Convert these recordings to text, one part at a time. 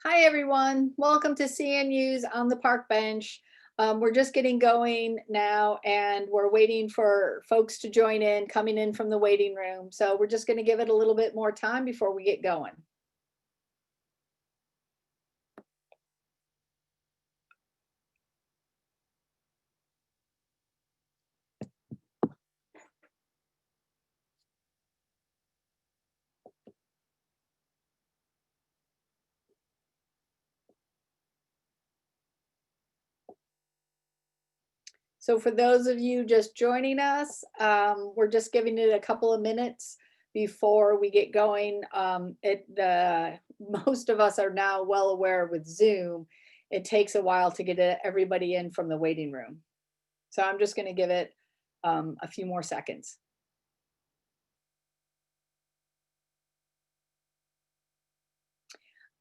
Hi, everyone. Welcome to CNU's On the Park Bench. We're just getting going now, and we're waiting for folks to join in, coming in from the waiting room. So we're just going to give it a little bit more time before we get going. So for those of you just joining us, we're just giving it a couple of minutes before we get going. Most of us are now well aware with Zoom, it takes a while to get everybody in from the waiting room. So I'm just going to give it a few more seconds.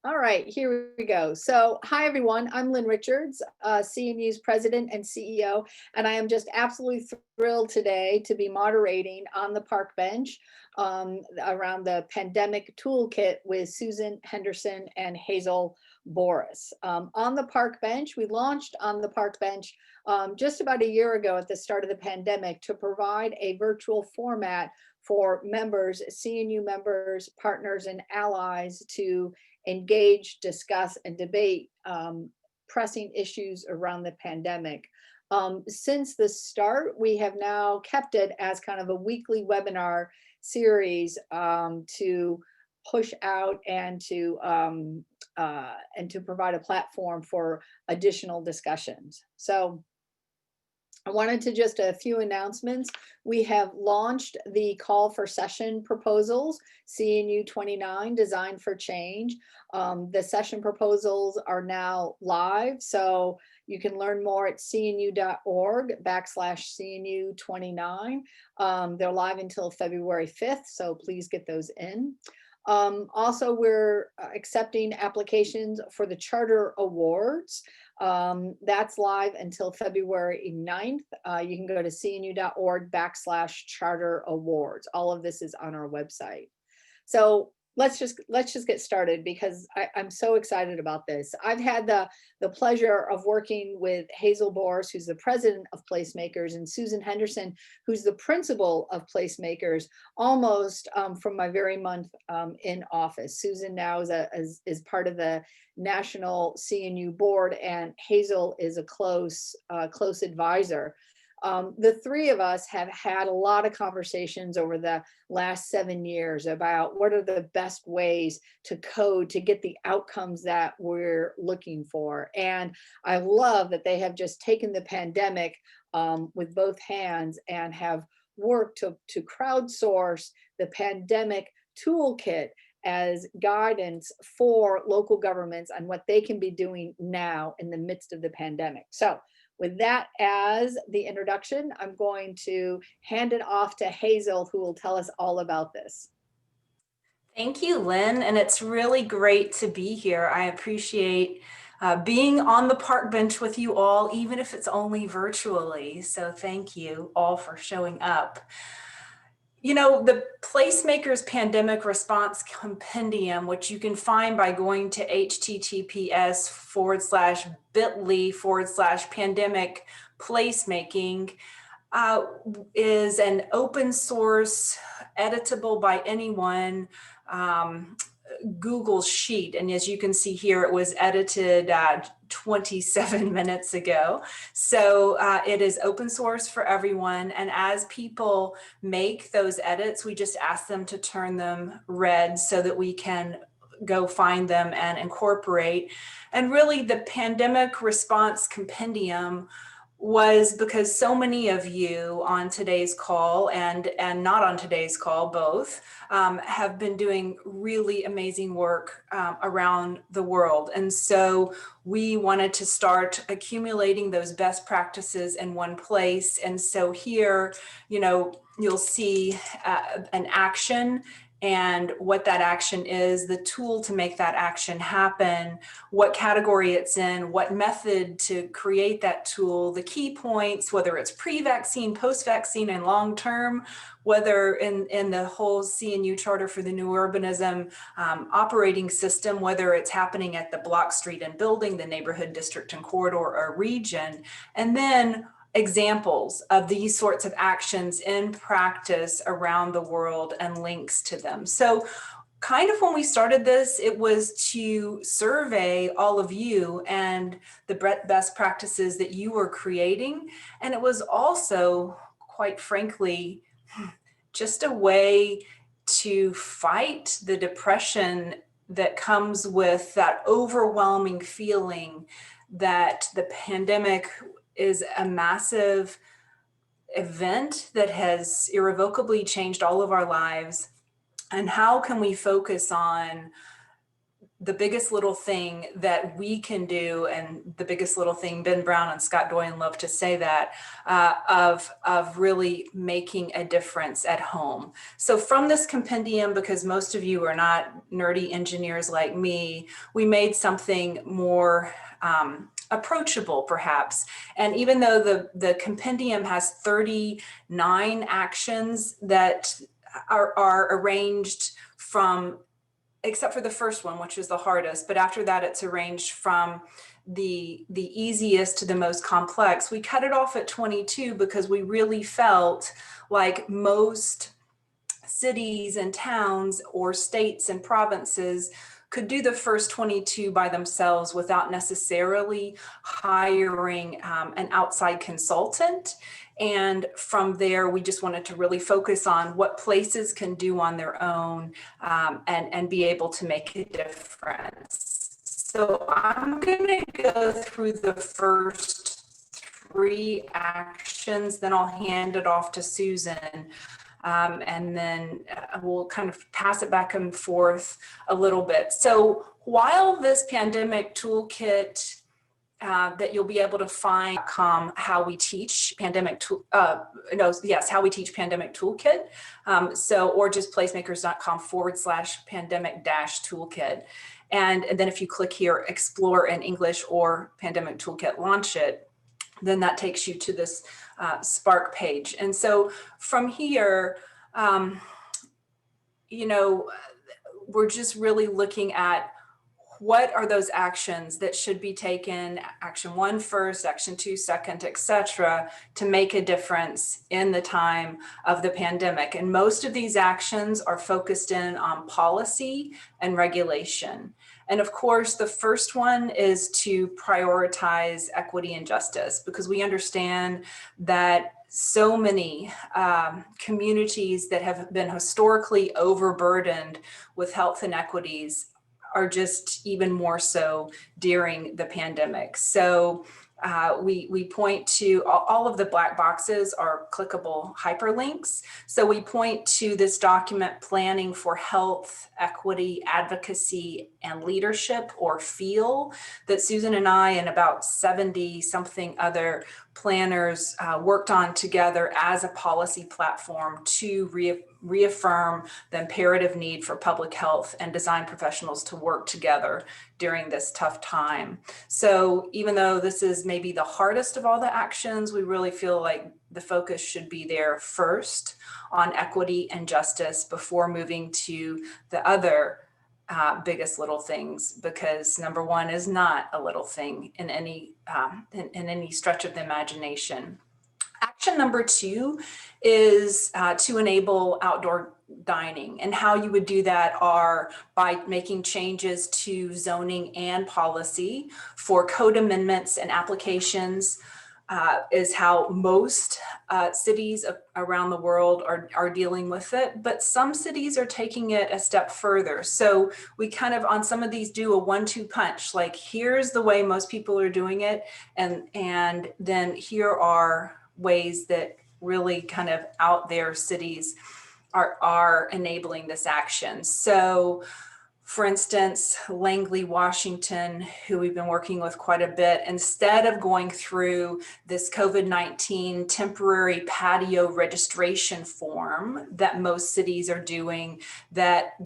All right, here we go. So hi, everyone. I'm Lynn Richards, CNU's president and CEO, and I am just absolutely thrilled today to be moderating On the Park Bench around the Pandemic Toolkit with Susan Henderson and Hazel Borys. On the Park Bench, we launched On the Park Bench just about a year ago at the start of the pandemic to provide a virtual format for members, CNU members, partners, and allies to engage, discuss, and debate pressing issues around the pandemic. Since the start, we have now kept it as kind of a weekly webinar series to push out and to provide a platform for additional discussions. So I wanted to just a few announcements. We have launched the call for session proposals, CNU 29, Design for Change. The session proposals are now live, so you can learn more at cnu.org/CNU29. They're live until February 5th, so please get those in. Also, we're accepting applications for the Charter Awards. That's live until February 9th. You can go to cnu.org/Charter Awards. All of this is on our website. So let's just get started because I'm so excited about this. I've had the pleasure of working with Hazel Borys, who's the president of PlaceMakers, and Susan Henderson, who's the principal of PlaceMakers, almost from my very month in office. Susan now is part of the national CNU board, and Hazel is a close advisor. The three of us have had a lot of conversations over the last 7 years about what are the best ways to code to get the outcomes that we're looking for. And I love that they have just taken the pandemic with both hands and have worked to crowdsource the Pandemic Toolkit as guidance for local governments on what they can be doing now in the midst of the pandemic. So with that as the introduction, I'm going to hand it off to Hazel, who will tell us all about this. Thank you, Lynn, and it's really great to be here. I appreciate being on the park bench with you all, even if it's only virtually. So thank you all for showing up. You know, the PlaceMakers Pandemic Response Compendium, which you can find by going to https://bit.ly/pandemic placemaking, is an open source, editable by anyone, Google sheet. And as you can see here, it was edited 27 minutes ago. So it is open source for everyone. And as people make those edits, we just ask them to turn them red so that we can go find them and incorporate. And really the Pandemic Response Compendium was because so many of you on today's call and not on today's call, both, have been doing really amazing work around the world. And so we wanted to start accumulating those best practices in one place. And so here, you know, you'll see an action and what that action is, the tool to make that action happen, what category it's in, what method to create that tool, the key points, whether it's pre-vaccine, post-vaccine, and long-term, whether in the whole CNU charter for the new urbanism operating system, whether it's happening at the block, street, and building, the neighborhood, district, and corridor, or region, and then examples of these sorts of actions in practice around the world and links to them. So kind of when we started this, it was to survey all of you and the best practices that you were creating. And it was also, quite frankly, just a way to fight the depression that comes with that overwhelming feeling that the pandemic is a massive event that has irrevocably changed all of our lives. And how can we focus on the biggest little thing that we can do, and the biggest little thing, Ben Brown and Scott Doyen love to say that, of really making a difference at home. So from this compendium, because most of you are not nerdy engineers like me, we made something more approachable, perhaps. And even though the compendium has 39 actions that are arranged from, except for the first one, which is the hardest, but after that it's arranged from the easiest to the most complex, we cut it off at 22 because we really felt like most cities and towns or states and provinces could do the first 22 by themselves without necessarily hiring an outside consultant. And from there, we just wanted to really focus on what places can do on their own and be able to make a difference. So I'm going to go through the first 3 actions, then I'll hand it off to Susan. And then we'll kind of pass it back and forth a little bit. So while this pandemic toolkit that you'll be able to find how we teach pandemic how we teach pandemic toolkit. Or just placemakers.com/pandemic-toolkit. And then if you click here, explore in English or pandemic toolkit, launch it, then that takes you to this Spark page. And so from here, we're just really looking at what are those actions that should be taken, action 1 first, action 2 second, etc., to make a difference in the time of the pandemic. And most of these actions are focused in on policy and regulation. And of course, the first one is to prioritize equity and justice, because we understand that so many communities that have been historically overburdened with health inequities are just even more so during the pandemic. So we point to all of the black boxes are clickable hyperlinks. So we point to this document, Planning for Health, Equity, Advocacy, and Leadership, or FEEL, that Susan and I and about 70 something other planners worked on together as a policy platform to reaffirm the imperative need for public health and design professionals to work together during this tough time. So even though this is maybe the hardest of all the actions, we really feel like the focus should be there first on equity and justice before moving to the other biggest little things, because number 1 is not a little thing in any stretch of the imagination. Action number 2 is to enable outdoor dining, and how you would do that are by making changes to zoning and policy for code amendments and applications. Is how most cities around the world are dealing with it, but some cities are taking it a step further. So we kind of on some of these do a 1-2 punch, like here's the way most people are doing it, and then here are ways that really kind of out there cities are enabling this action. So For instance, Langley, Washington, who we've been working with quite a bit, instead of going through this COVID-19 temporary patio registration form that most cities are doing that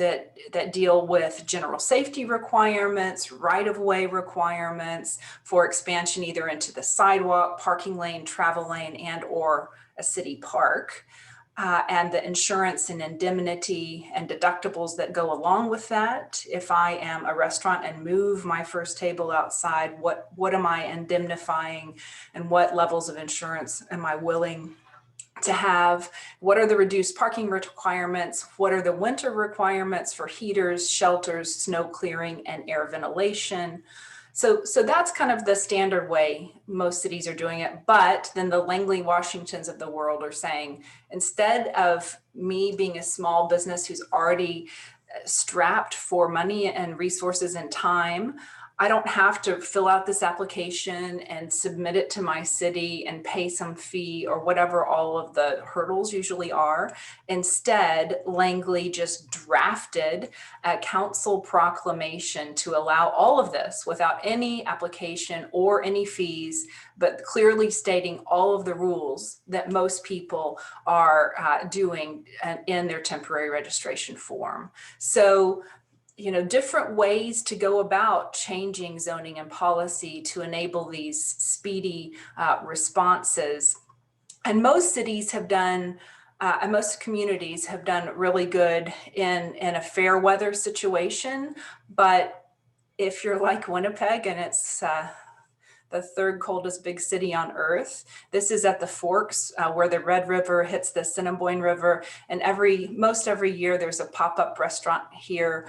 deal with general safety requirements, right-of-way requirements for expansion either into the sidewalk, parking lane, travel lane, and or a city park. And the insurance and indemnity and deductibles that go along with that. If I am a restaurant and move my first table outside, what am I indemnifying and what levels of insurance am I willing to have? What are the reduced parking requirements? What are the winter requirements for heaters, shelters, snow clearing, and air ventilation? So that's kind of the standard way most cities are doing it. But then the Langley Washingtons of the world are saying, instead of me being a small business who's already strapped for money and resources and time, I don't have to fill out this application and submit it to my city and pay some fee or whatever all of the hurdles usually are. Instead, Langley just drafted a council proclamation to allow all of this without any application or any fees, but clearly stating all of the rules that most people are doing in their temporary registration form. So, different ways to go about changing zoning and policy to enable these speedy responses. And most cities have done, and most communities have done really good in a fair weather situation. But if you're like Winnipeg and it's the third coldest big city on earth. This is at the Forks where the Red River hits the Assiniboine River. And most every year there's a pop-up restaurant here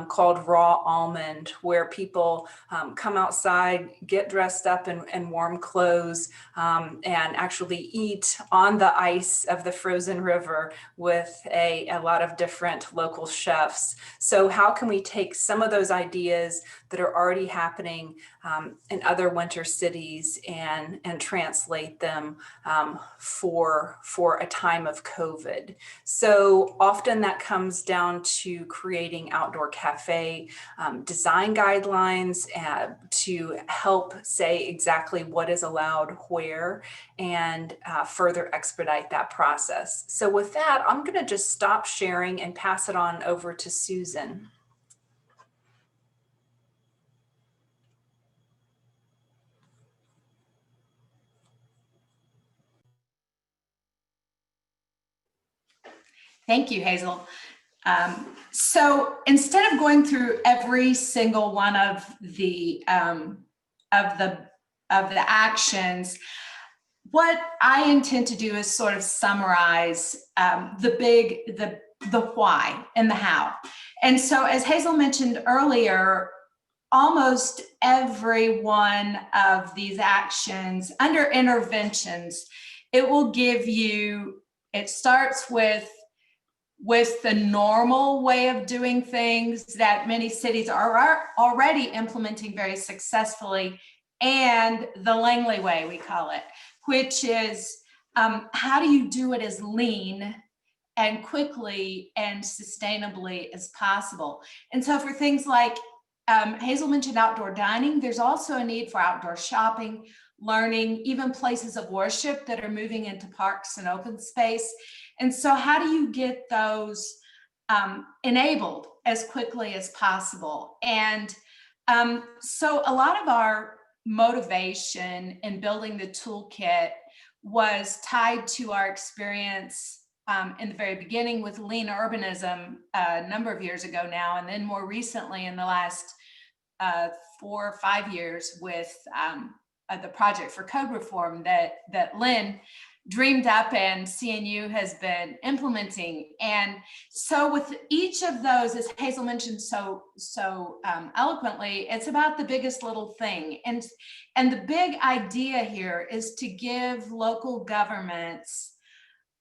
called Raw Almond, where people come outside, get dressed up in warm clothes, and actually eat on the ice of the frozen river with a lot of different local chefs. So how can we take some of those ideas that are already happening in other winter cities and translate them for a time of COVID? So often that comes down to creating outdoor cafe design guidelines to help say exactly what is allowed where and further expedite that process. So with that, I'm going to just stop sharing and pass it on over to Susan. Thank you, Hazel. So instead of going through every single one of the actions, what I intend to do is sort of summarize the why and the how. And so, as Hazel mentioned earlier, almost every one of these actions under interventions, it will give you. It starts with the normal way of doing things that many cities are already implementing very successfully, and the Langley way, we call it, which is how do you do it as lean and quickly and sustainably as possible. And so for things like Hazel mentioned outdoor dining, there's also a need for outdoor shopping, learning, even places of worship that are moving into parks and open space. And so how do you get those enabled as quickly as possible? And so a lot of our motivation in building the toolkit was tied to our experience in the very beginning with lean urbanism a number of years ago now, and then more recently in the last 4 or 5 years with the project for code reform that Lynn dreamed up and CNU has been implementing. And so with each of those, as Hazel mentioned so eloquently, it's about the biggest little thing. And the big idea here is to give local governments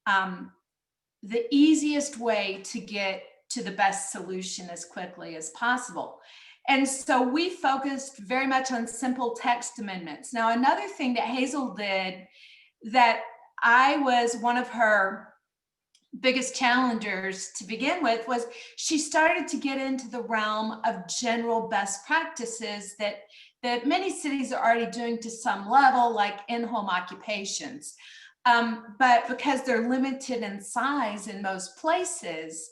the easiest way to get to the best solution as quickly as possible. And so we focused very much on simple text amendments. Now, another thing that Hazel did that I was one of her biggest challengers to begin with was she started to get into the realm of general best practices that many cities are already doing to some level, like in-home occupations. But because they're limited in size in most places,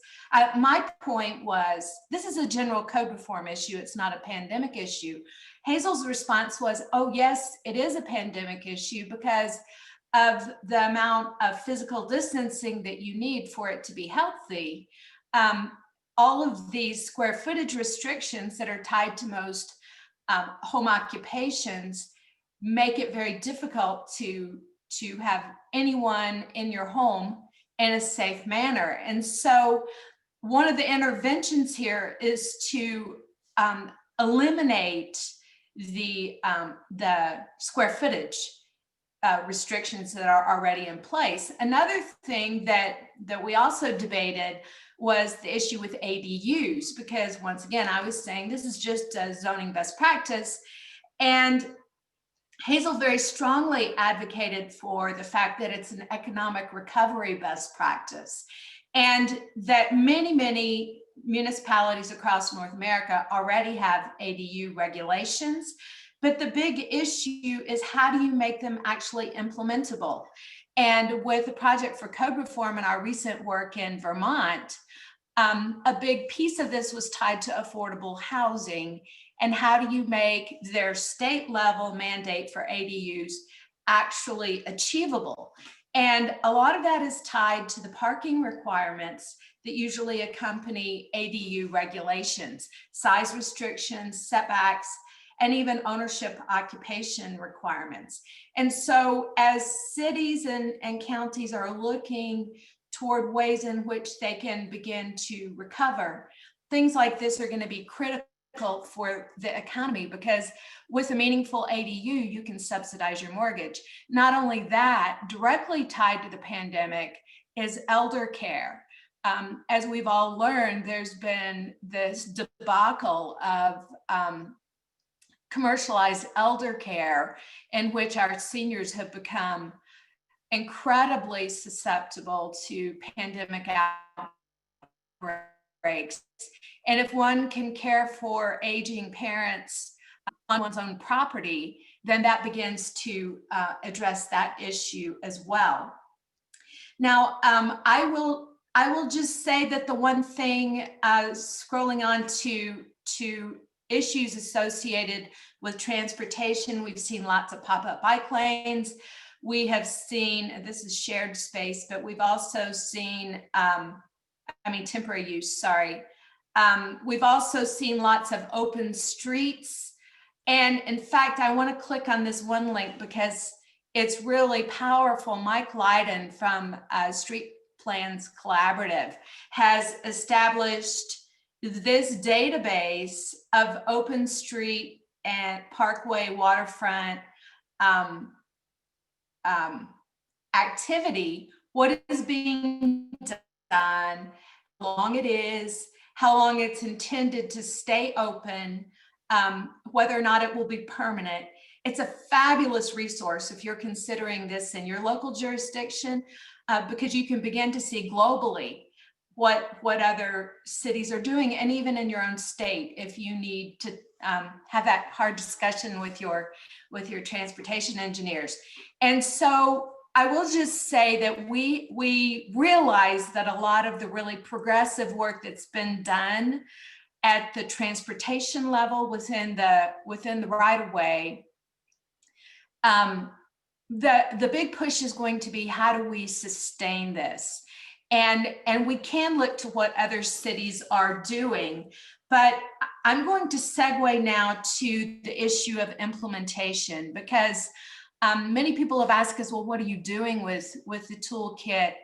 my point was, this is a general code reform issue. It's not a pandemic issue. Hazel's response was, oh yes, it is a pandemic issue because of the amount of physical distancing that you need for it to be healthy. All of these square footage restrictions that are tied to most home occupations make it very difficult to have anyone in your home in a safe manner. And so one of the interventions here is to eliminate the square footage restrictions that are already in place. Another thing that we also debated was the issue with ADUs, because once again, I was saying this is just a zoning best practice. And Hazel very strongly advocated for the fact that it's an economic recovery best practice, and that many municipalities across North America already have ADU regulations. But the big issue is, how do you make them actually implementable? And with the Project for Code Reform and our recent work in Vermont, a big piece of this was tied to affordable housing. And how do you make their state level mandate for ADUs actually achievable? And a lot of that is tied to the parking requirements that usually accompany ADU regulations, size restrictions, setbacks, and even ownership occupation requirements. And so as cities and counties are looking toward ways in which they can begin to recover, things like this are going to be critical for the economy, because with a meaningful ADU, you can subsidize your mortgage. Not only that, directly tied to the pandemic is elder care. As we've all learned, there's been this debacle of commercialized elder care in which our seniors have become incredibly susceptible to pandemic outbreaks. And if one can care for aging parents on one's own property, then that begins to address that issue as well. Now, I will just say that the one thing, scrolling on to issues associated with transportation, we've seen lots of pop-up bike lanes. We have seen, this is shared space, but we've also seen, temporary use, sorry. We've also seen lots of open streets. And in fact, I want to click on this one link because it's really powerful. Mike Lydon from Street Plans Collaborative has established this database of open street and parkway waterfront activity, what is being done, how long it is, how long it's intended to stay open, whether or not it will be permanent. It's a fabulous resource if you're considering this in your local jurisdiction, because you can begin to see globally what other cities are doing, and even in your own state, if you need to have that hard discussion with your transportation engineers. And so I will just say that we realize that a lot of the really progressive work that's been done at the transportation level within the right of way, the big push is going to be, how do we sustain this? And we can look to what other cities are doing, but I'm going to segue now to the issue of implementation, because many people have asked us, well, what are you doing with the toolkit?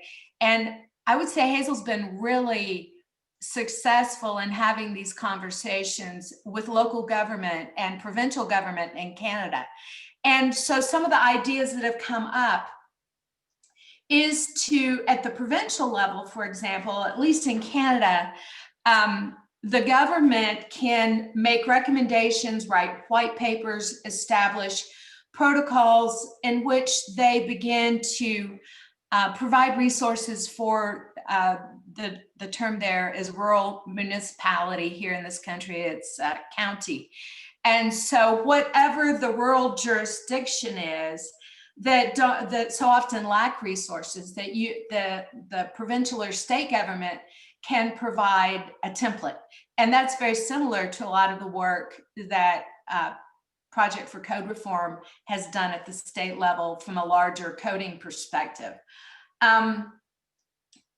And I would say Hazel's been really successful in having these conversations with local government and provincial government in Canada. And so some of the ideas that have come up is to, at the provincial level, for example, at least in Canada, the government can make recommendations, write white papers, establish protocols in which they begin to provide resources for the term there is rural municipality. Here in this country, it's county. And so whatever the rural jurisdiction is that so often lack resources, that the provincial or state government can provide a template. And that's very similar to a lot of the work that Project for Code Reform has done at the state level from a larger coding perspective.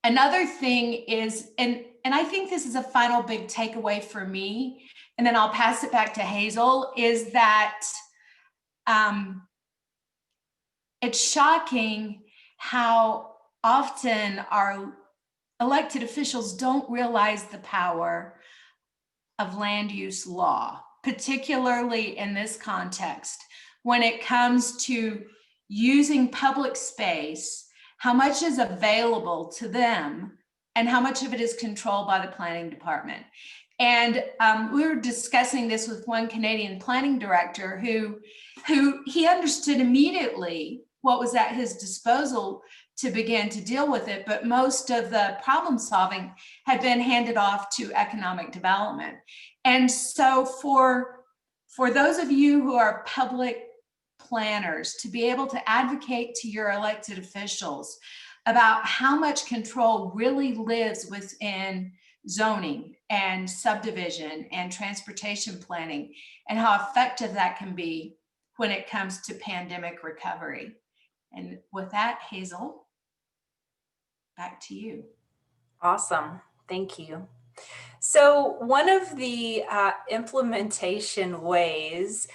Another thing is, and I think this is a final big takeaway for me, and then I'll pass it back to Hazel, is that it's shocking how often our elected officials don't realize the power of land use law, particularly in this context, when it comes to using public space, how much is available to them and how much of it is controlled by the planning department. And we were discussing this with one Canadian planning director who he understood immediately what was at his disposal to begin to deal with it, but most of the problem solving had been handed off to economic development. And so for those of you who are public planners, to be able to advocate to your elected officials about how much control really lives within zoning and subdivision and transportation planning, and how effective that can be when it comes to pandemic recovery. And with that, Hazel, back to you. Awesome. Thank you. So one of the implementation ways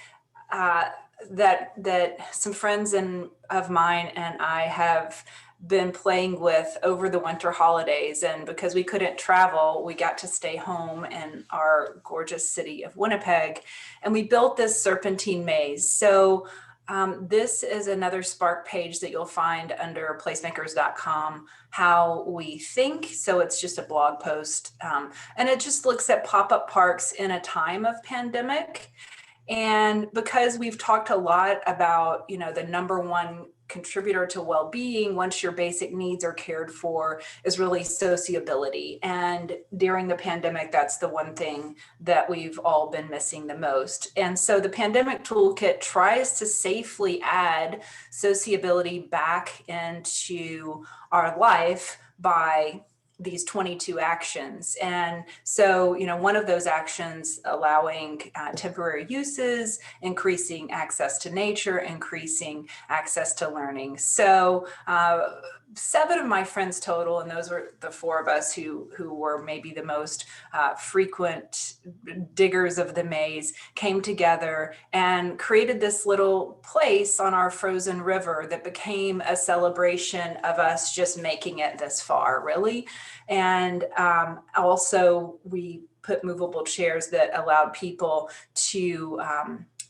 that some friends of mine and I have been playing with over the winter holidays, and because we couldn't travel, we got to stay home in our gorgeous city of Winnipeg, and we built this Serpentine Maze. So this is another Spark page that you'll find under placemakers.com, how we think. So it's just a blog post, and it just looks at pop-up parks in a time of pandemic. And because we've talked a lot about, the number one contributor to well-being, once your basic needs are cared for, is really sociability. And during the pandemic, that's the one thing that we've all been missing the most. And so the Pandemic Toolkit tries to safely add sociability back into our life by these 22 actions. And so, one of those actions, allowing temporary uses, increasing access to nature, increasing access to learning. So 7 of my friends total, and those were the 4 of us who were maybe the most frequent diggers of the maze, came together and created this little place on our frozen river that became a celebration of us just making it this far, really. And also we put movable chairs that allowed people to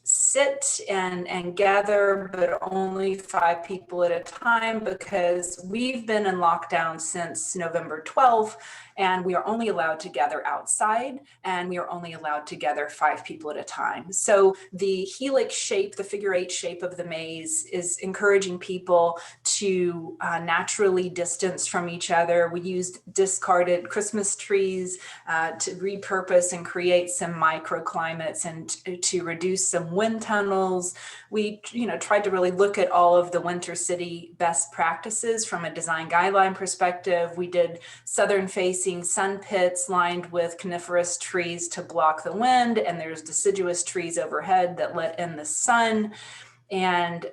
sit and gather, but only 5 people at a time, because we've been in lockdown since November 12th, and we are only allowed to gather outside, and we are only allowed to gather 5 people at a time. So the helix shape, the figure 8 shape of the maze, is encouraging people to naturally distance from each other. We used discarded Christmas trees to repurpose and create some microclimates and to reduce some wind tunnels. We tried to really look at all of the winter city best practices from a design guideline perspective. We did southern facing sun pits lined with coniferous trees to block the wind, and there's deciduous trees overhead that let in the sun. And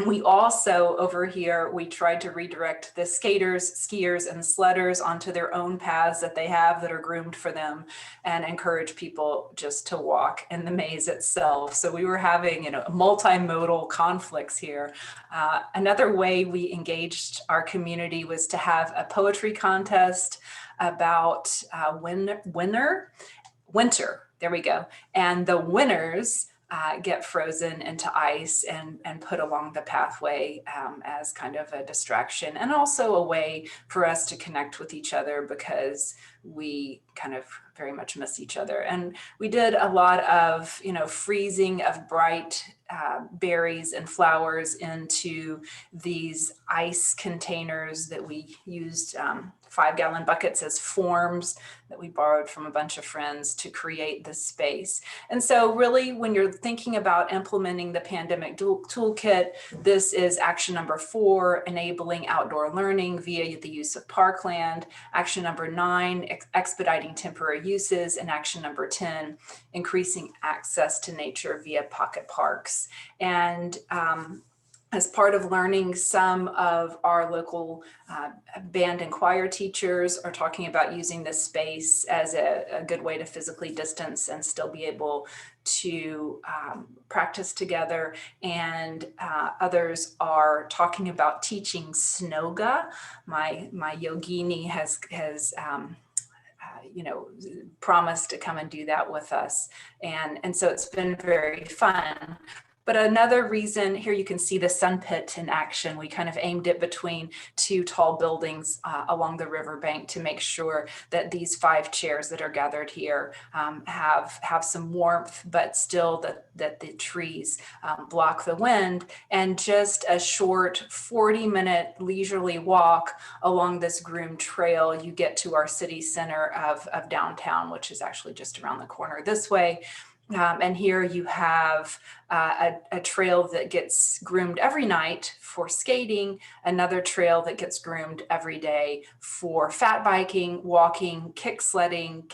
we also, over here, we tried to redirect the skaters, skiers, and sledders onto their own paths that they have that are groomed for them, and encourage people just to walk in the maze itself. So we were having, multimodal conflicts here. Another way we engaged our community was to have a poetry contest about winter. There we go. And the winners get frozen into ice and put along the pathway as kind of a distraction, and also a way for us to connect with each other, because we kind of very much miss each other. And we did a lot of, freezing of bright berries and flowers into these ice containers that we used 5-gallon buckets as forms that we borrowed from a bunch of friends to create this space. And so really, when you're thinking about implementing the Pandemic Toolkit, this is action number 4, enabling outdoor learning via the use of parkland. Action number 9, expediting temporary uses. And action number 10, increasing access to nature via pocket parks. And as part of learning, some of our local band and choir teachers are talking about using this space as a good way to physically distance and still be able to practice together. And others are talking about teaching Snoga. My yogini has promised to come and do that with us. And so it's been very fun. But another reason, here you can see the sun pit in action. We kind of aimed it between 2 tall buildings along the riverbank to make sure that these 5 chairs that are gathered here have some warmth, but still that the trees block the wind. And just a short 40-minute leisurely walk along this groomed trail, you get to our city center of downtown, which is actually just around the corner this way. And here you have a trail that gets groomed every night for skating, another trail that gets groomed every day for fat biking, walking, kick sledding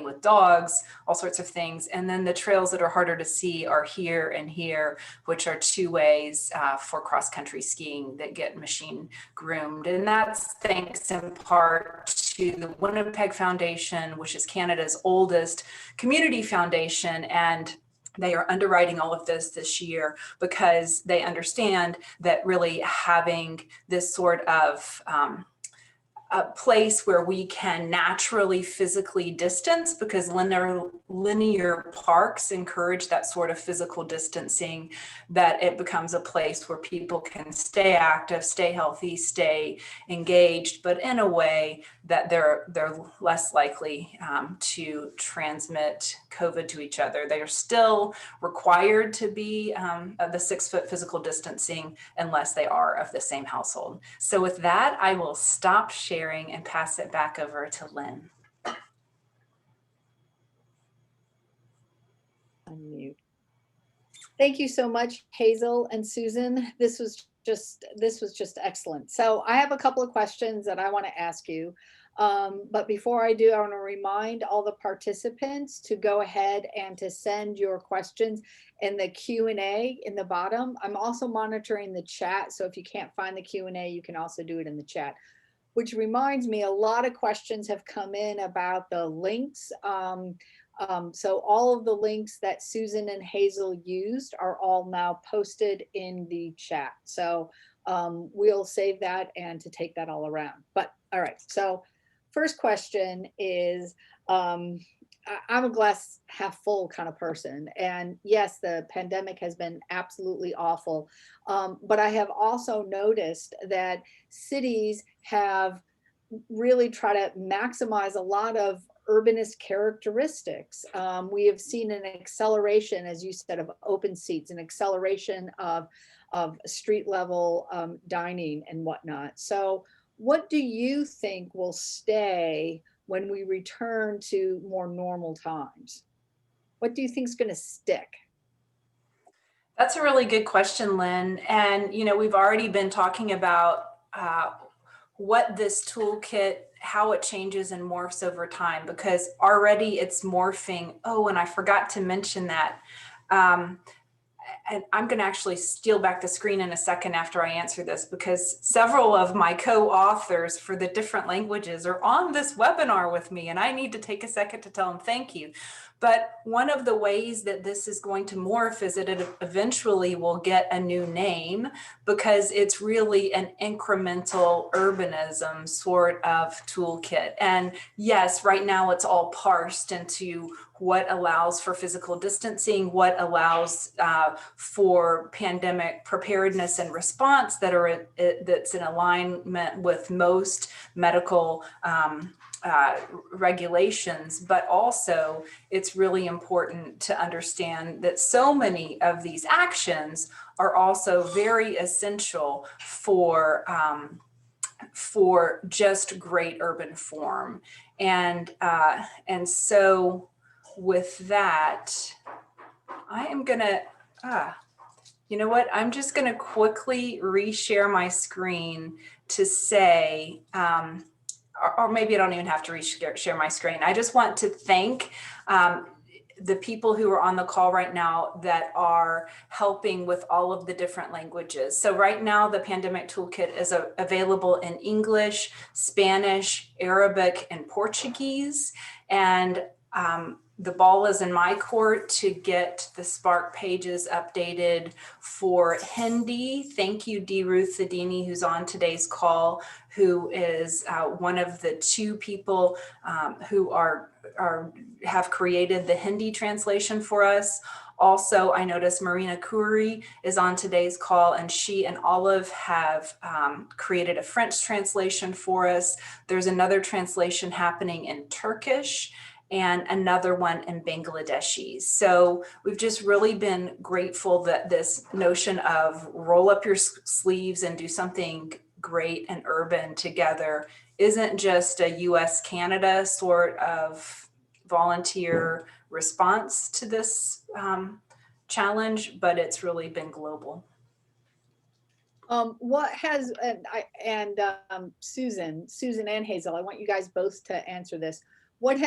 with dogs, all sorts of things. And then the trails that are harder to see are here and here, which are 2 ways for cross-country skiing that get machine groomed. And that's thanks in part to the Winnipeg Foundation, which is Canada's oldest community foundation. And they are underwriting all of this year because they understand that really having this sort of a place where we can naturally physically distance, because linear parks encourage that sort of physical distancing, that it becomes a place where people can stay active, stay healthy, stay engaged, but in a way that they're less likely to transmit COVID to each other. They are still required to be the 6-foot physical distancing unless they are of the same household. So with that, I will stop sharing and pass it back over to Lynn. Unmute. Thank you so much, Hazel and Susan. This was just excellent. So I have a couple of questions that I want to ask you. But before I do, I want to remind all the participants to go ahead and to send your questions in the Q&A in the bottom. I'm also monitoring the chat. So if you can't find the Q&A, you can also do it in the chat. Which reminds me, a lot of questions have come in about the links. So all of the links that Susan and Hazel used are all now posted in the chat. So we'll save that and to take that all around. But all right, so first question is, I'm a glass half full kind of person. And yes, the pandemic has been absolutely awful. But I have also noticed that cities have really tried to maximize a lot of urbanist characteristics. We have seen an acceleration, as you said, of open seats, an acceleration of street level dining and whatnot. So what do you think will stay when we return to more normal times? What do you think is going to stick? That's a really good question, Lynn. And, we've already been talking about what this toolkit, how it changes and morphs over time, because already it's morphing. Oh, and I forgot to mention that. And I'm going to actually steal back the screen in a second after I answer this, because several of my co-authors for the different languages are on this webinar with me, and I need to take a second to tell them thank you. But one of the ways that this is going to morph is that it eventually will get a new name, because it's really an incremental urbanism sort of toolkit. And yes, right now it's all parsed into what allows for physical distancing, what allows for pandemic preparedness and response that's in alignment with most medical regulations, but also it's really important to understand that so many of these actions are also very essential for just great urban form. And so with that, I am gonna, you know what? I'm just gonna quickly reshare my screen to say, or maybe I don't even have to share my screen. I just want to thank the people who are on the call right now that are helping with all of the different languages. So right now, the Pandemic Toolkit is available in English, Spanish, Arabic, and Portuguese. And the ball is in my court to get the Spark pages updated for Hindi. Thank you, D. Ruth Zadini, who's on today's call, who is one of the two people who have created the Hindi translation for us. Also, I noticed Marina Khoury is on today's call, and she and Olive have created a French translation for us. There's another translation happening in Turkish and another one in Bangladeshi. So we've just really been grateful that this notion of roll up your sleeves and do something great and urban together isn't just a US-Canada sort of volunteer response to this challenge, but it's really been global. What has, Susan and Hazel, I want you guys both to answer this. What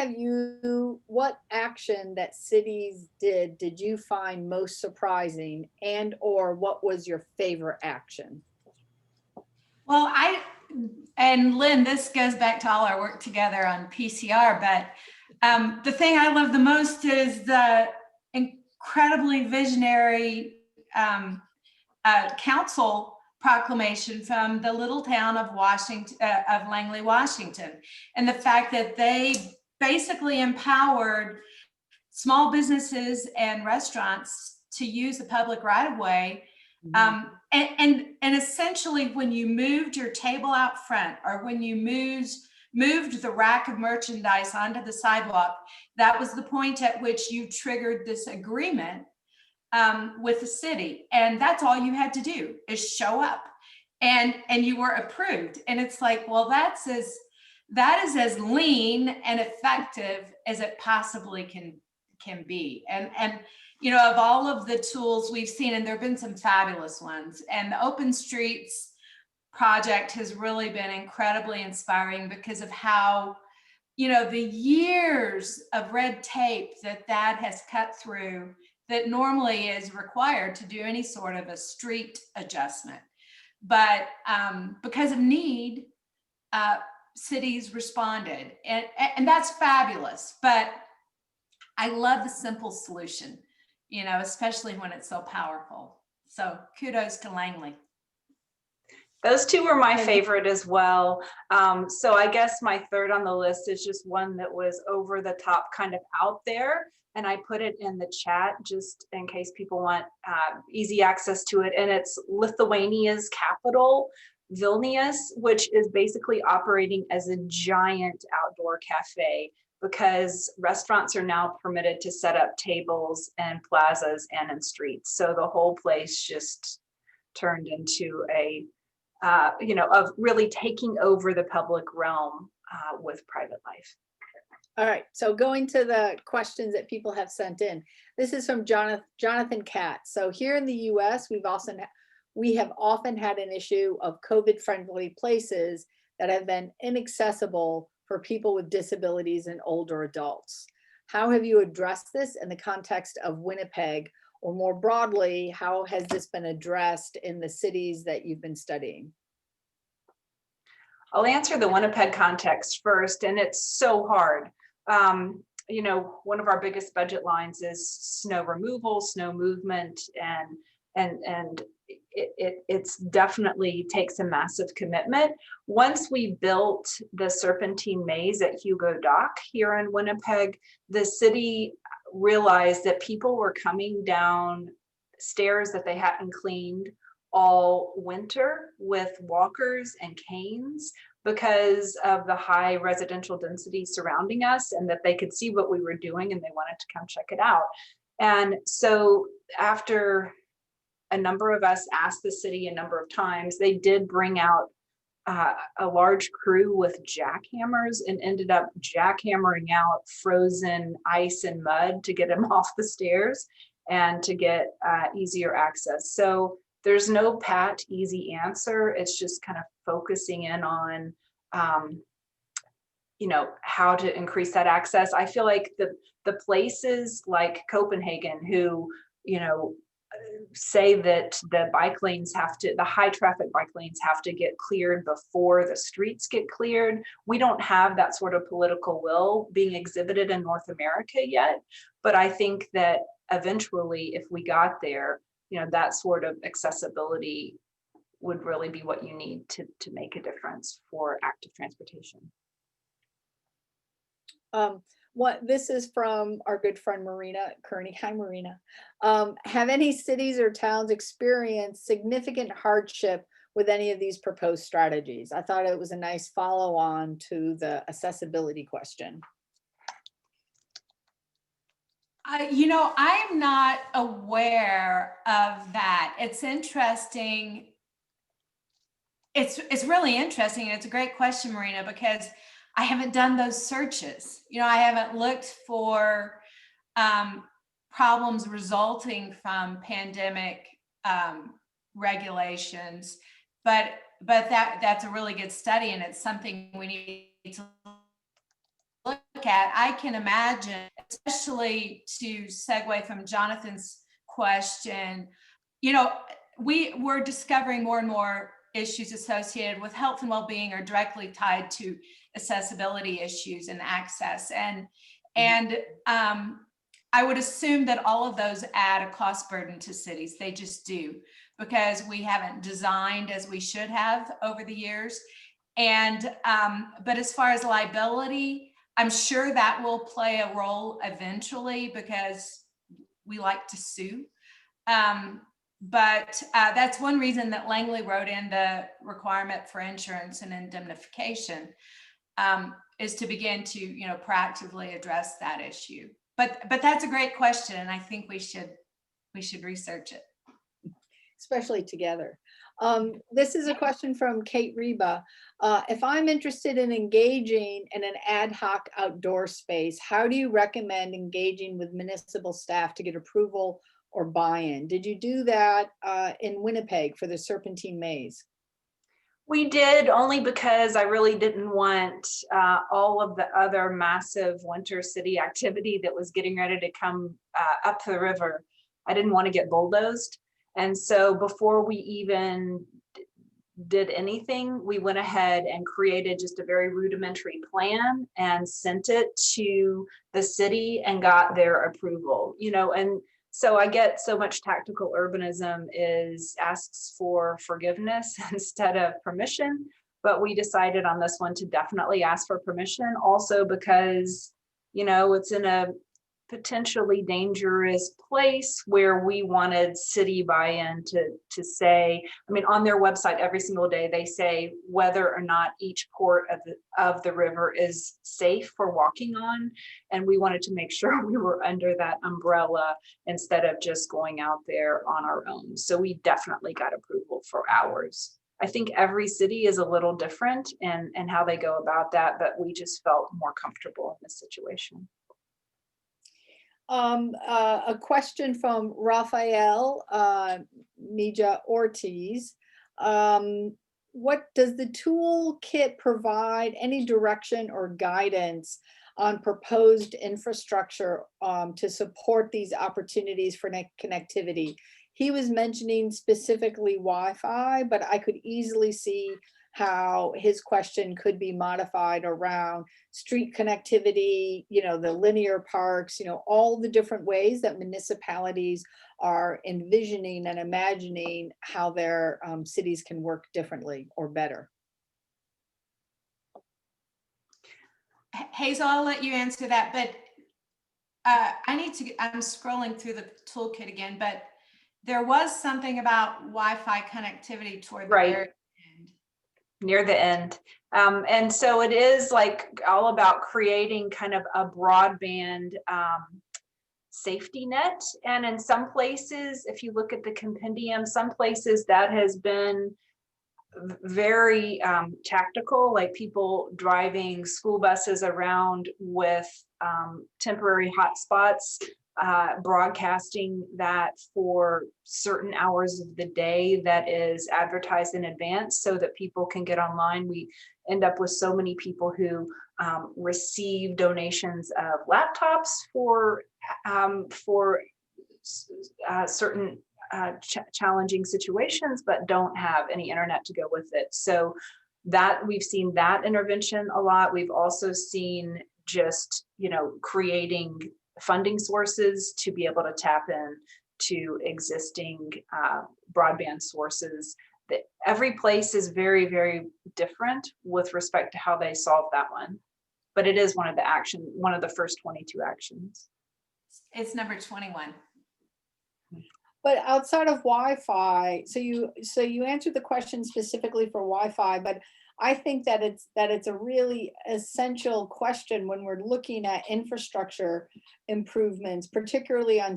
action that cities did you find most surprising, and or what was your favorite action? Well, and Lynn, this goes back to all our work together on PCR, but the thing I love the most is the incredibly visionary council proclamation from the little town of Langley, Washington, and the fact that they basically empowered small businesses and restaurants to use the public right-of-way. And essentially, when you moved your table out front, or when you moved the rack of merchandise onto the sidewalk, that was the point at which you triggered this agreement with the city. And that's all you had to do, is show up, and you were approved. And it's like, well, that is as lean and effective as it possibly can be. And you know, of all of the tools we've seen, and there have been some fabulous ones, and the Open Streets project has really been incredibly inspiring because of how, you know, the years of red tape that has cut through that normally is required to do any sort of a street adjustment. But because of need, cities responded, and that's fabulous. But I love the simple solution, you know, especially when it's so powerful. So kudos to Langley. Those two were my favorite as well. So I guess my third on the list is just one that was over the top, kind of out there. And I put it in the chat just in case people want easy access to it. And it's Lithuania's capital, Vilnius, which is basically operating as a giant outdoor cafe, because restaurants are now permitted to set up tables in plazas and in streets. So the whole place just turned into a, you know, of really taking over the public realm with private life. All right, so going to the questions that people have sent in. This is from Jonathan Katz. So here in the US, we have often had an issue of COVID-friendly places that have been inaccessible for people with disabilities and older adults. How have you addressed this in the context of Winnipeg, or more broadly, how has this been addressed in the cities that you've been studying? I'll answer the Winnipeg context first, and it's so hard. You know, one of our biggest budget lines is snow removal, snow movement, and it's definitely takes a massive commitment. Once we built the Serpentine Maze at Hugo Dock here in Winnipeg, the city realized that people were coming down stairs that they hadn't cleaned all winter with walkers and canes, because of the high residential density surrounding us, and that they could see what we were doing and they wanted to come check it out. And so after a number of us asked the city a number of times, they did bring out a large crew with jackhammers and ended up jackhammering out frozen ice and mud to get them off the stairs and to get easier access. So there's no pat, easy answer. It's just kind of focusing in on, you know, how to increase that access. I feel like the places like Copenhagen, who, you know, say that the bike lanes the high traffic bike lanes have to get cleared before the streets get cleared. We don't have that sort of political will being exhibited in North America yet. But I think that eventually, if we got there, you know, that sort of accessibility would really be what you need to make a difference for active transportation. This is from our good friend Marina Kearney. Hi, Marina. Have any cities or towns experienced significant hardship with any of these proposed strategies? I thought it was a nice follow-on to the accessibility question. You know, I'm not aware of that. It's interesting. It's really interesting. And it's a great question, Marina, because I haven't done those searches. You know, I haven't looked for problems resulting from pandemic regulations, but that's a really good study, and it's something we need to look at. I can imagine, especially to segue from Jonathan's question, you know, we're discovering more and more issues associated with health and well-being are directly tied to accessibility issues and access. And I would assume that all of those add a cost burden to cities. They just do, because we haven't designed as we should have over the years. And but as far as liability, I'm sure that will play a role eventually, because we like to sue. But that's one reason that Langley wrote in the requirement for insurance and indemnification, is to begin to, you know, proactively address that issue. But that's a great question, and I think we should research it, especially together. This is a question from Kate Reba. If I'm interested in engaging in an ad hoc outdoor space, how do you recommend engaging with municipal staff to get approval or buy-in? Did you do that in Winnipeg for the Serpentine Maze? We did, only because I really didn't want all of the other massive winter city activity that was getting ready to come up the river. I didn't want to get bulldozed. And so before we even did anything, we went ahead and created just a very rudimentary plan and sent it to the city and got their approval, you know. And so I get so much tactical urbanism asks for forgiveness instead of permission, but we decided on this one to definitely ask for permission, also because, you know, it's in a potentially dangerous place where we wanted city buy-in to say, I mean, on their website every single day they say whether or not each port of the river is safe for walking on, and we wanted to make sure we were under that umbrella instead of just going out there on our own. So we definitely got approval for ours. I think every city is a little different in how they go about that, but we just felt more comfortable in this situation. A question from Rafael Mija Ortiz. What does the toolkit provide any direction or guidance on proposed infrastructure to support these opportunities for connectivity? He was mentioning specifically Wi-Fi, but I could easily see how his question could be modified around street connectivity, you know, the linear parks, you know, all the different ways that municipalities are envisioning and imagining how their cities can work differently or better. Hazel, I'll let you answer that, but I'm scrolling through the toolkit again, but there was something about Wi-Fi connectivity toward the very end. near the end. And so it is like all about creating kind of a broadband safety net. And in some places, if you look at the compendium, some places that has been very tactical, like people driving school buses around with temporary hotspots, broadcasting that for certain hours of the day that is advertised in advance so that people can get online. We end up with so many people who receive donations of laptops for certain challenging situations, but don't have any internet to go with it. So that we've seen that intervention a lot. We've also seen just, creating funding sources to be able to tap in to existing broadband sources. That every place is very, very different with respect to how they solve that one. But it is one of the first 22 actions. It's number 21. But outside of Wi-Fi, so you answered the question specifically for Wi-Fi, but I think that it's a really essential question when we're looking at infrastructure improvements, particularly on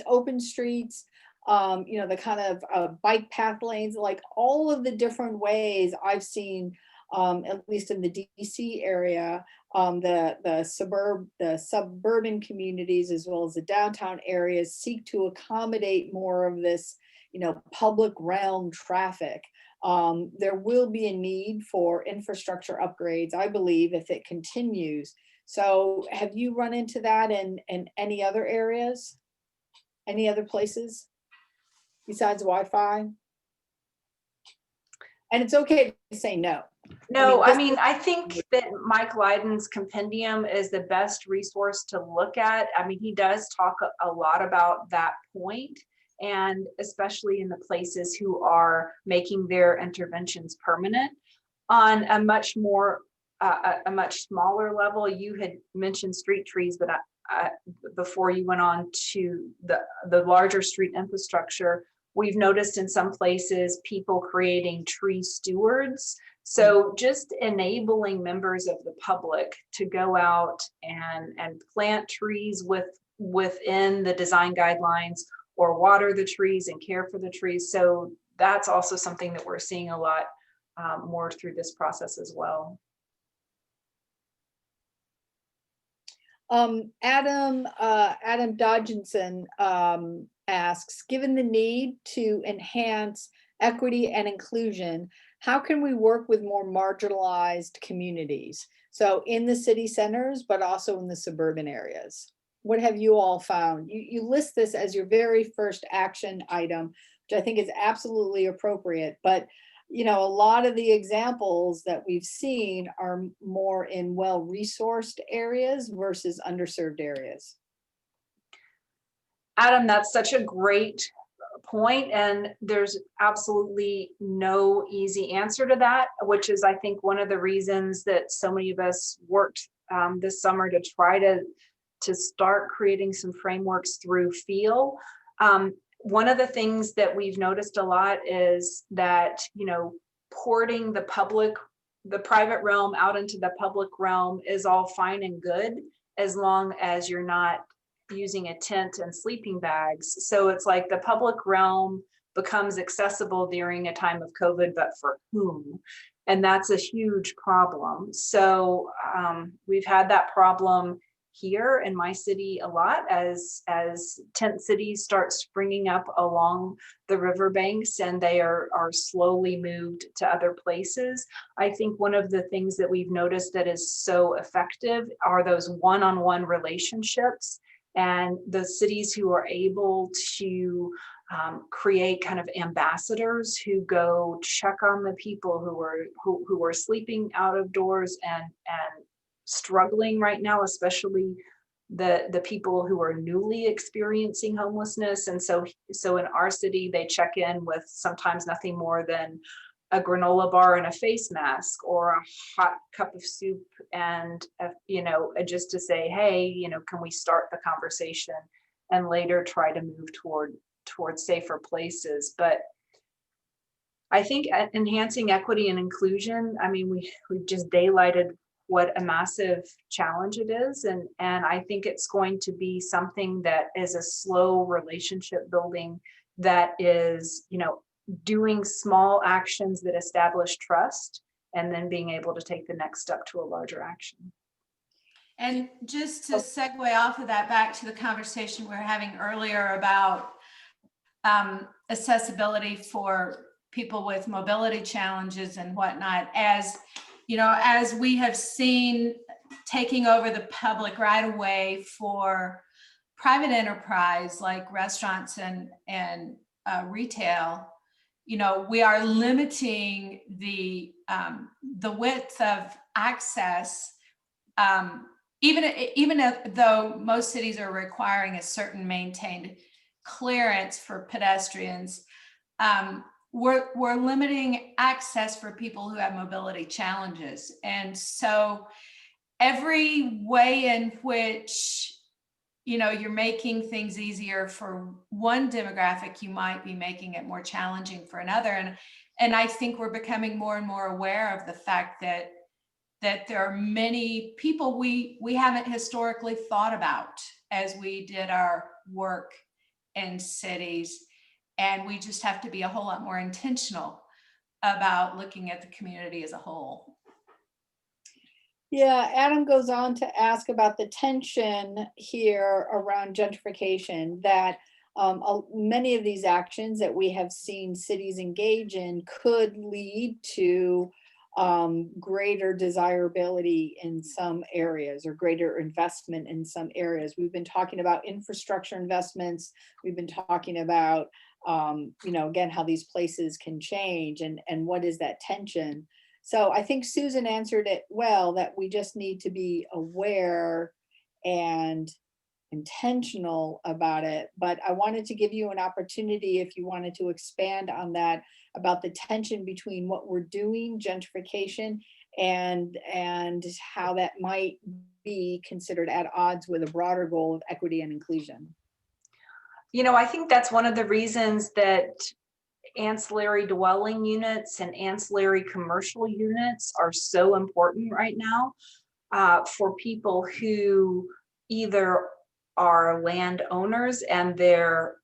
open streets, the kind of bike path lanes, like all of the different ways I've seen, at least in the DC area, the suburban communities as well as the downtown areas seek to accommodate more of this, public realm traffic. There will be a need for infrastructure upgrades, I believe, if it continues. So have you run into that in any other areas, any other places besides Wi-Fi? And it's okay to say no. No, I think that Mike Lydon's compendium is the best resource to look at. He does talk a lot about that point, and especially in the places who are making their interventions permanent. On a much smaller level, you had mentioned street trees, but before you went on to the larger street infrastructure, we've noticed in some places people creating tree stewards. So just enabling members of the public to go out and plant trees within the design guidelines, or water the trees and care for the trees. So that's also something that we're seeing a lot more through this process as well. Adam Dodginson asks, given the need to enhance equity and inclusion, how can we work with more marginalized communities? So in the city centers, but also in the suburban areas. What have you all found? You list this as your very first action item, which I think is absolutely appropriate. But a lot of the examples that we've seen are more in well-resourced areas versus underserved areas. Adam, that's such a great point, and there's absolutely no easy answer to that, which is, I think, one of the reasons that so many of us worked this summer to try to start creating some frameworks through feel. One of the things that we've noticed a lot is that, porting the private realm out into the public realm is all fine and good, as long as you're not using a tent and sleeping bags. So it's like the public realm becomes accessible during a time of COVID, but for whom? And that's a huge problem. So we've had that problem here in my city a lot as tent cities start springing up along the riverbanks, and they are slowly moved to other places. I think one of the things that we've noticed that is so effective are those one-on-one relationships, and the cities who are able to create kind of ambassadors who go check on the people who are sleeping out of doors and struggling right now, especially the people who are newly experiencing homelessness. And so in our city, they check in with sometimes nothing more than a granola bar and a face mask, or a hot cup of soup, and just to say, hey, can we start the conversation, and later try to move toward safer places. But I think enhancing equity and inclusion, I mean, we've just daylighted what a massive challenge it is. And I think it's going to be something that is a slow relationship building that is, doing small actions that establish trust and then being able to take the next step to a larger action. And just to segue off of that, back to the conversation we were having earlier about accessibility for people with mobility challenges and whatnot, as we have seen taking over the public right of way for private enterprise like restaurants and retail, we are limiting the width of access. Even though most cities are requiring a certain maintained clearance for pedestrians, we're limiting access for people who have mobility challenges. And so every way in which, you're making things easier for one demographic, you might be making it more challenging for another. And I think we're becoming more and more aware of the fact that there are many people we haven't historically thought about as we did our work in cities. And we just have to be a whole lot more intentional about looking at the community as a whole. Yeah, Adam goes on to ask about the tension here around gentrification, that many of these actions that we have seen cities engage in could lead to greater desirability in some areas or greater investment in some areas. We've been talking about infrastructure investments. We've been talking about, again, how these places can change and what is that tension. So I think Susan answered it well, that we just need to be aware and intentional about it. But I wanted to give you an opportunity, if you wanted to expand on that, about the tension between what we're doing, gentrification, and how that might be considered at odds with a broader goal of equity and inclusion. I think that's one of the reasons that ancillary dwelling units and ancillary commercial units are so important right now for people who either are landowners and their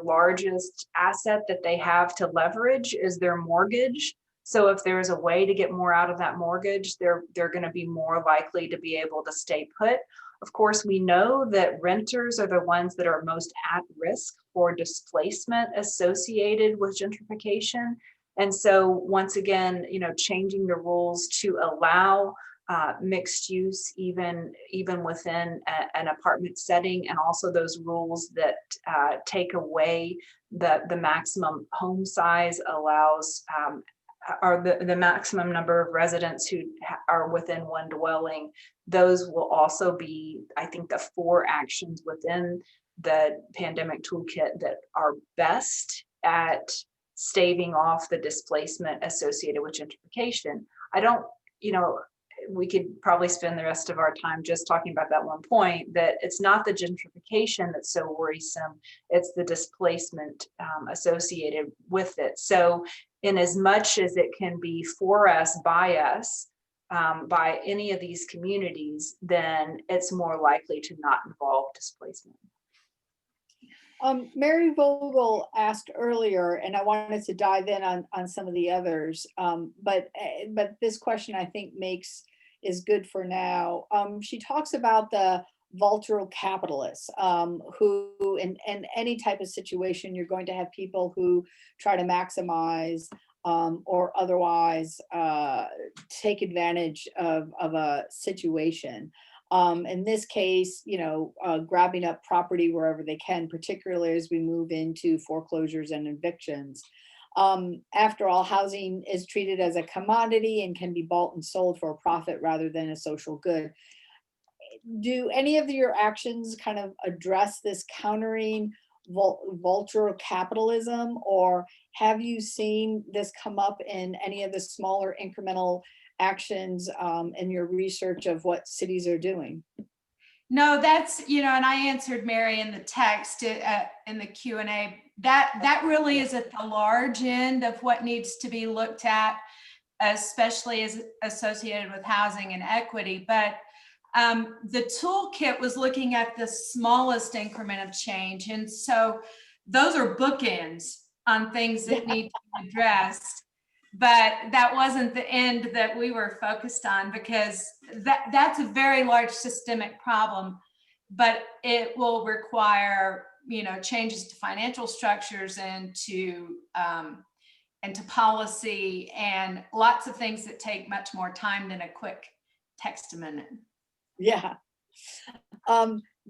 largest asset that they have to leverage is their mortgage. So if there's a way to get more out of that mortgage, they're going to be more likely to be able to stay put. Of course, we know that renters are the ones that are most at risk for displacement associated with gentrification. And so once again, changing the rules to allow mixed use even within an apartment setting, and also those rules that take away the maximum home size allows or the maximum number of residents who are within one dwelling. Those will also be, I think, the 4 actions within the pandemic toolkit that are best at staving off the displacement associated with gentrification. We could probably spend the rest of our time just talking about that one point, that it's not the gentrification that's so worrisome, it's the displacement associated with it. So in as much as it can be for us, by any of these communities, then it's more likely to not involve displacement. Mary Vogel asked earlier, and I wanted to dive in on some of the others, but this question I think is good for now. She talks about the vultural capitalists, who in any type of situation, you're going to have people who try to maximize or otherwise take advantage of a situation. In this case, grabbing up property wherever they can, particularly as we move into foreclosures and evictions. After all, housing is treated as a commodity and can be bought and sold for a profit rather than a social good. Do any of your actions kind of address this countering vultural capitalism, or have you seen this come up in any of the smaller incremental actions in your research of what cities are doing? No, that's, and I answered Mary in the text in the Q&A that really is at the large end of what needs to be looked at, especially as associated with housing and equity. But the toolkit was looking at the smallest increment of change. And so those are bookends on things that need to be addressed. But that wasn't the end that we were focused on, because that's a very large systemic problem, but it will require, changes to financial structures and to policy, and lots of things that take much more time than a quick text amendment. Yeah.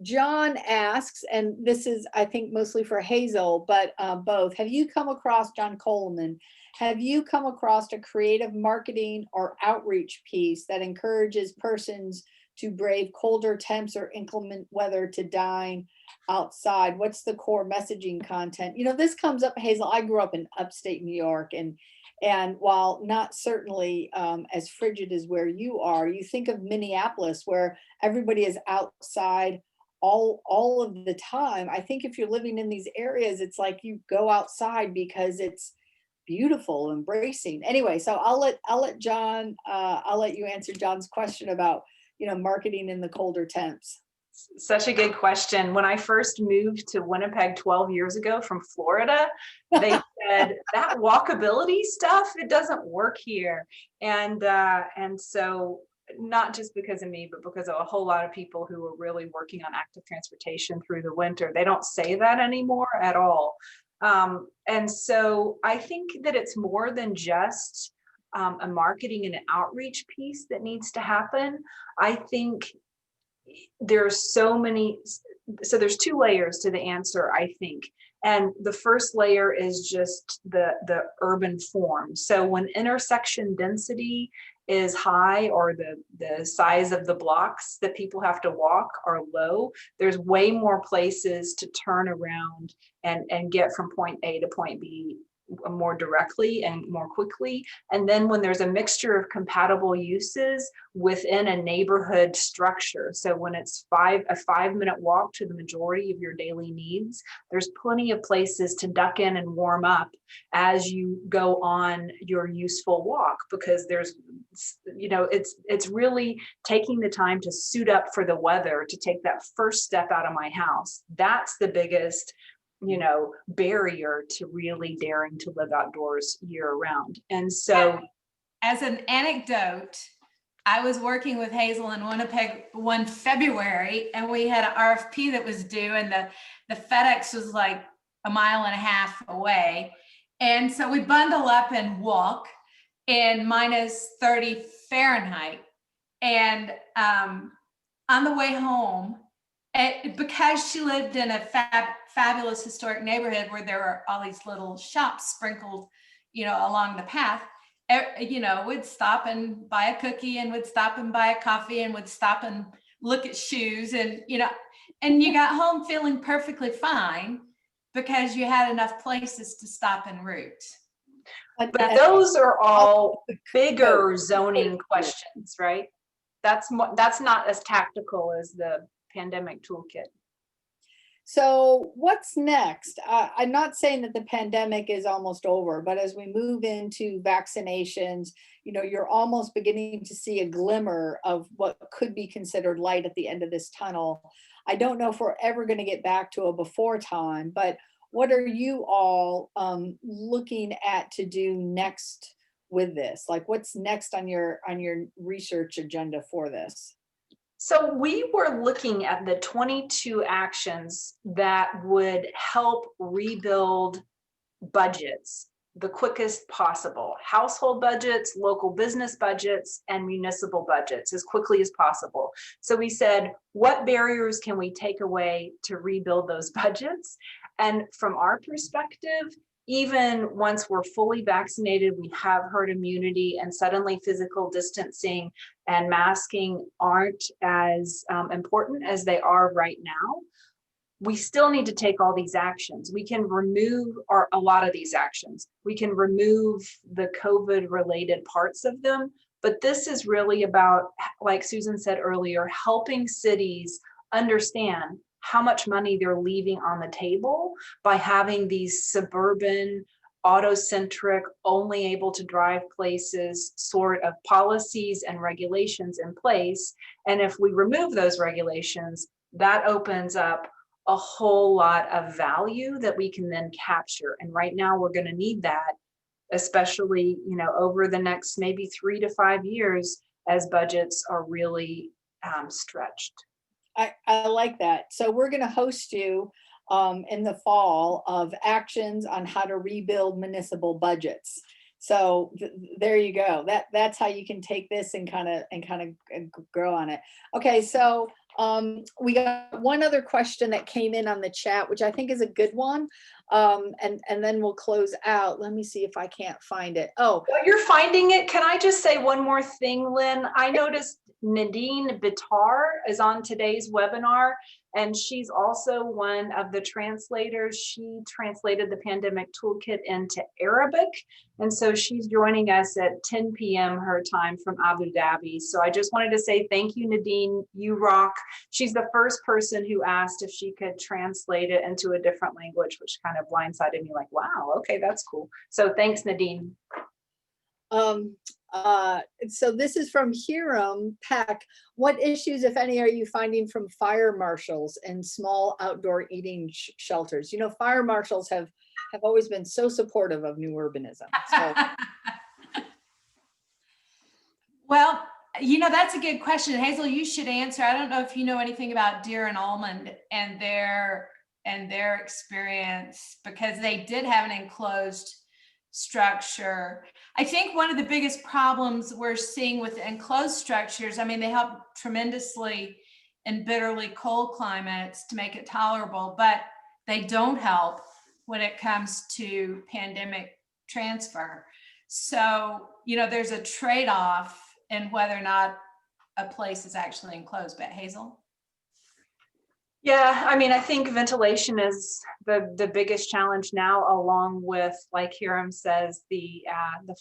John asks, and this is, I think, mostly for Hazel, but both. Have you come across, John Coleman, have you come across a creative marketing or outreach piece that encourages persons to brave colder temps or inclement weather to dine outside? What's the core messaging content? This comes up, Hazel. I grew up in upstate New York, and while not certainly as frigid as where you are, you think of Minneapolis, where everybody is outside all of the time. I think if you're living in these areas, it's like you go outside because it's beautiful, embracing. Anyway, so I'll let John, I'll let you answer John's question about, marketing in the colder temps. Such a good question. When I first moved to Winnipeg 12 years ago from Florida, they said that walkability stuff, it doesn't work here. And so not just because of me, but because of a whole lot of people who were really working on active transportation through the winter. They don't say that anymore at all. And so I think that it's more than just a marketing and outreach piece that needs to happen. I think there's there's two layers to the answer, I think. And the first layer is just the urban form. So when intersection density is high, or the size of the blocks that people have to walk are low, there's way more places to turn around and get from point A to point B more directly and more quickly. And then when there's a mixture of compatible uses within a neighborhood structure, so when it's a 5-minute walk to the majority of your daily needs, there's plenty of places to duck in and warm up as you go on your useful walk, because there's, it's really taking the time to suit up for the weather, to take that first step out of my house. That's the biggest barrier to really daring to live outdoors year round. And so, as an anecdote, I was working with Hazel in Winnipeg one February, and we had an RFP that was due, and the FedEx was like 1.5 miles away. And so we bundle up and walk in -30 Fahrenheit. And on the way home, because she lived in a fabulous historic neighborhood where there were all these little shops sprinkled, along the path, would stop and buy a cookie, and would stop and buy a coffee, and would stop and look at shoes, and you got home feeling perfectly fine because you had enough places to stop en route. But those are all bigger zoning questions, right? That's not as tactical as the Pandemic Toolkit. So what's next? I'm not saying that the pandemic is almost over, but as we move into vaccinations, you're almost beginning to see a glimmer of what could be considered light at the end of this tunnel. I don't know if we're ever going to get back to a before time, but what are you all looking at to do next with this? Like, what's next on your research agenda for this? So we were looking at the 22 actions that would help rebuild budgets the quickest possible. Household budgets, local business budgets, and municipal budgets as quickly as possible. So we said, what barriers can we take away to rebuild those budgets? And from our perspective, even once we're fully vaccinated, we have herd immunity, and suddenly physical distancing and masking aren't as important as they are right now, we still need to take all these actions. We can remove a lot of these actions. We can remove the COVID related parts of them, but this is really about, like Susan said earlier, helping cities understand how much money they're leaving on the table by having these suburban, auto-centric, only able to drive places sort of policies and regulations in place. And if we remove those regulations, that opens up a whole lot of value that we can then capture. And right now we're going to need that, especially, you know, over the next maybe 3 to 5 years as budgets are really stretched. I like that. So we're going to host you in the fall of actions on how to rebuild municipal budgets. So there you go. That's how you can take this and kind of grow on it. Okay, so we got one other question that came in on the chat, which I think is a good one. And then we'll close out. Let me see if I can't find it. Oh, while you're finding it, can I just say one more thing, Lynn? I noticed Nadine Bitar is on today's webinar, and she's also one of the translators. She translated the Pandemic Toolkit into Arabic, and so she's joining us at 10 p.m. her time from Abu Dhabi. So I just wanted to say thank you, Nadine. You rock. She's the first person who asked if she could translate it into a different language, which kind of blindsided me, like, wow, okay, that's cool. So thanks, Nadine. So this is from Hiram Peck. What issues, if any, are you finding from fire marshals and small outdoor eating shelters? You know, fire marshals have always been so supportive of new urbanism. So. Well, you know, that's a good question. Hazel, you should answer. I don't know if you know anything about Deer and Almond and their experience, because they did have an enclosed structure. I think one of the biggest problems we're seeing with enclosed structures, I mean, they help tremendously in bitterly cold climates to make it tolerable, but they don't help when it comes to pandemic transfer. So, you know, there's a trade-off in whether or not a place is actually enclosed. But Hazel? Yeah, I mean, I think ventilation is the biggest challenge now, along with, like Hiram says, the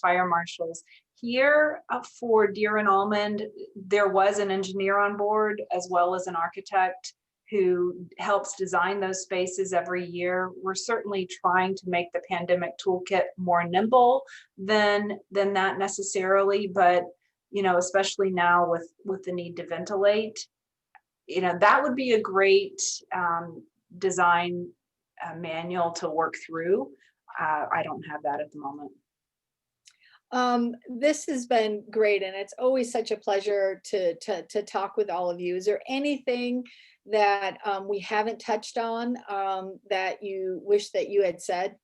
fire marshals. Here for Deer and Almond, there was an engineer on board as well as an architect who helps design those spaces every year. We're certainly trying to make the Pandemic Toolkit more nimble than that necessarily, but you know, especially now with the need to ventilate, you know, that would be a great design manual to work through. I don't have that at the moment. This has been great, and it's always such a pleasure to talk with all of you. Is there anything that we haven't touched on that you wish that you had said?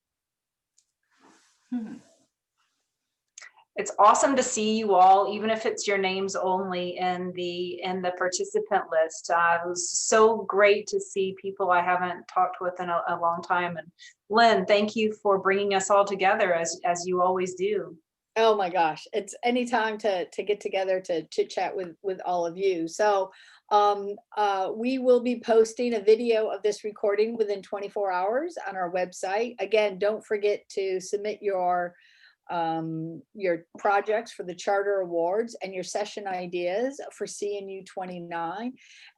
It's awesome to see you all, even if it's your names only in the participant list. It was so great to see people I haven't talked with in a long time. And Lynn, thank you for bringing us all together as you always do. Oh my gosh, it's any time to get together to chit chat with all of you. So we will be posting a video of this recording within 24 hours on our website. Again, don't forget to submit your projects for the Charter Awards and your session ideas for CNU 29.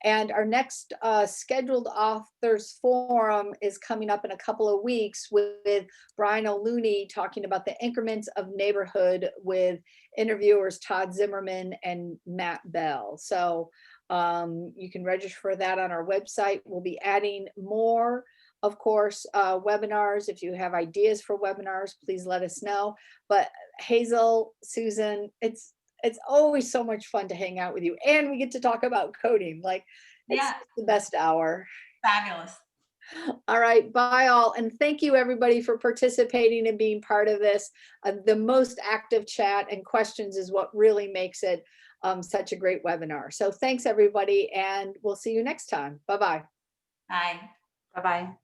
And our next scheduled authors forum is coming up in a couple of weeks with Brian O'Looney talking about the increments of neighborhood with interviewers Todd Zimmerman and Matt Bell. So you can register for that on our website. We'll be adding more, of course, webinars. If you have ideas for webinars, please let us know. But Hazel, Susan, it's always so much fun to hang out with you, and we get to talk about coding. Like, it's the best hour. Fabulous. All right, bye all, and thank you everybody for participating and being part of this. The most active chat and questions is what really makes it such a great webinar. So thanks everybody, and we'll see you next time. Bye-bye. Bye. Bye-bye.